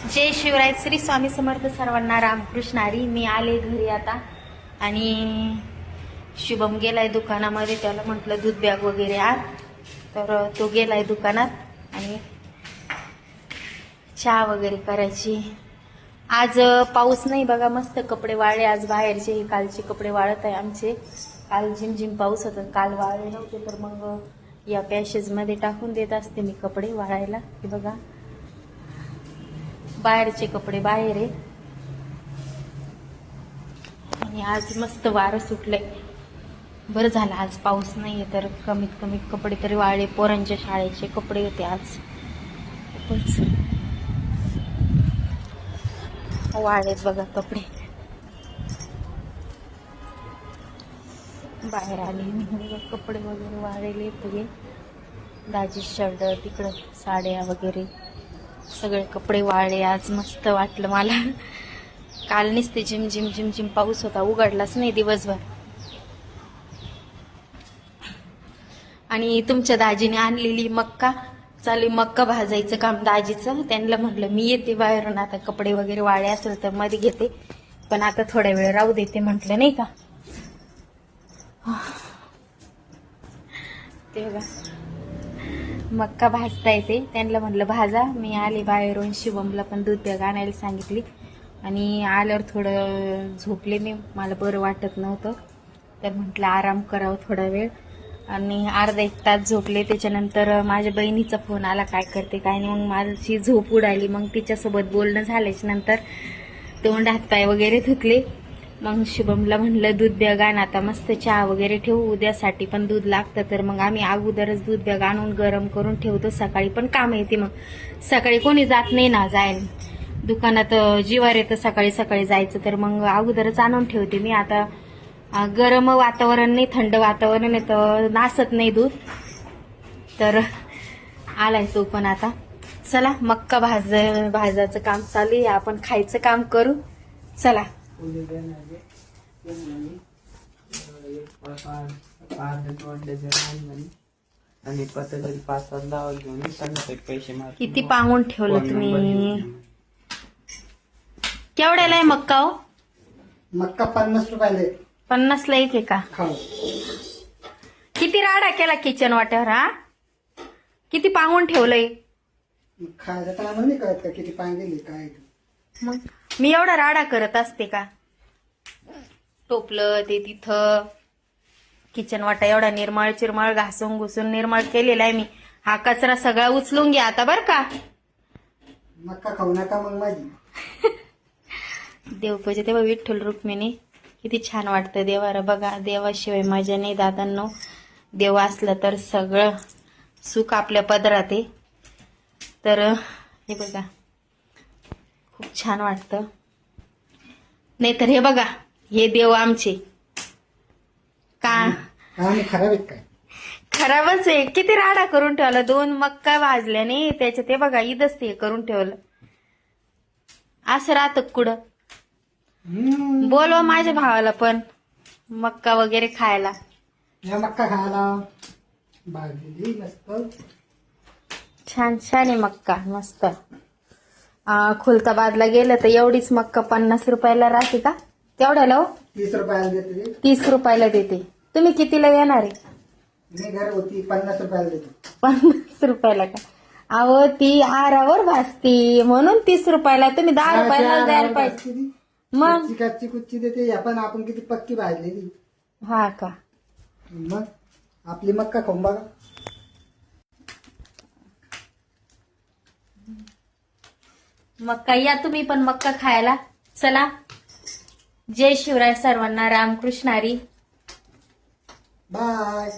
जय शिवराय. श्री स्वामी समर्थ सर्वांना. रामकृष्ण हरी. मी आले घरी आता आणि शुभम गेलाय दुकानामध्ये. त्याला म्हटलं दूध बॅग वगैरे आण, तर तो गेलाय दुकानात आणि चहा वगैरे करायची. आज पाऊस नाही बघा, मस्त कपडे वाळले आज बाहेरचे. कालचे कपडे वाळत आहे आमचे. काल झिमझिम पाऊस होता, काल वाळले नव्हते, तर मग या पॅशेजमध्ये टाकून देत असते मी कपडे वाळायला. हे बघा बाहेरचे कपडे बाहेर आहे आणि आज मस्त वारं सुटलंय. बरं झालं आज पाऊस नाहीये, तर कमीत कमी कपडे तरी वाळले. पोरांच्या शाळेचे कपडे होते आज, खूपच वाळलेत बघा कपडे. बाहेर आले मी, कपडे वगैरे वाळलेले पुढे. दाजी शर्ट, तिकडं साड्या वगैरे सगळे कपडे वाळले. आज मस्त वाटलं मला. काल नुसते झिमझिम झिमझिम पाऊस होता, उघडलाच नाही दिवसभर. आणि तुमच्या दाजीने आणलेली मक्का, चालू मक्का भाजायचं काम दाजीचं. त्यांना म्हटलं मी येते बाहेरून, आता कपडे वगैरे वाळे असेल तर मध्ये घेते, पण आता थोड्या वेळ राहू देते म्हटलं, नाही का. ते बघा मक्का भाजता येते. त्यांना म्हटलं भाजा. मी आले बाहेरून. शिवमला पण दूध बॅग आणायला सांगितली आणि आल्यावर थोडं झोपले मी, मला बरं वाटत नव्हतं, तर म्हटलं आराम करावं थोडा वेळ. आणि अर्धा एक तास झोपले. त्याच्यानंतर माझ्या बहिणीचा फोन आला, काय करते काय नाही. मग माझी झोप उडाली. मग तिच्यासोबत बोलणं झाल्याच्या नंतर तोंड हातपाय वगैरे धुतले. मग शुभमला म्हणलं दूध बॅग आण, आता मस्त चहा वगैरे ठेवू, उद्यासाठी पण दूध लागतं. तर मग आम्ही अगोदरच दूध बॅग आणून गरम करून ठेवतो, सकाळी पण काम येते. मग सकाळी कोणी जात नाही ना जायला दुकानात, जीवार येतं सकाळी सकाळी जायचं, तर मग अगोदरच आणून ठेवते मी. आता गरम वातावरण नाही, थंड वातावरण आहे, तर नासत नाही दूध. तर आलाय तो पण. आता चला मक्का भाजायचं काम चालू आहे, आपण खायचं काम करू. चला. आणि पतंजली 5-7 डाव घेऊन संध्याकाळी पैसे मार. किती पांगून ठेवलं तुम्ही. केवढ्याला आहे मक्का हो? मक्का 50 रुपयाला आहे. 50ला एक आहे का? हो. किती राडा केला किचन वाट्यावर. हा किती पांगून ठेवलंय. मग खायला तर आम्हाला नाही कळत का किती पाणी दिले काय. मग मी एवढा राडा करत असते का? टोपलं ते तिथं, किचन वाटा एवढा निर्मळ चिरमळ घासून घुसून निर्मळ केलेला आहे मी. हा कचरा सगळा उचलून घ्या आता, बर का. मक्का खाऊ नका मग माझी. देवपूजा तेव्हा विठ्ठल रुक्मिणी किती छान वाटतं देवाला. बघा देवाशिवाय मजा नाही दादांनो. देव असला तर सगळं सुख आपल्या पदरात आहे. तर हे बघा खूप छान वाटतं. नाहीतर हे बघा हे देव आमचे का आम्ही खराब आहेत काय? खराबच आहे. किती राडा करून ठेवला. 2 मक्का भाजल्याने त्याच्यात ते बघा इथंच ते करून ठेवलं. असं राहतं कुठं. बोलवा माझ्या भावाला पण मक्का वगैरे खायला. या मक्का खायला भाजलेली मस्त छान छान आहे मक्का, मस्त. खुलताबादला गेलं तर एवढीच मक्का 50 रुपयाला राहते का? तेवढ्याला हो? 30 रुपयाला देते. 30 रुपयाला देते. तुम्ही कितीला येणार आहे? मी घर होती 50 रुपयाला देतो. 50 रुपयाला का? अहो ती आरावर भाजती म्हणून 30 रुपयाला. तुम्ही 10 रुपयाला द्यायला पाहिजे. मग कच्ची कुच्ची देते. या पण आपण किती पक्की भाजलेली. हा का? मग आपली मक्का खाऊन बघा. मक्का या तुम्ही पण मक्का खायला. चला. जय शिवराय सर्वांना. रामकृष्ण हरी. बाय.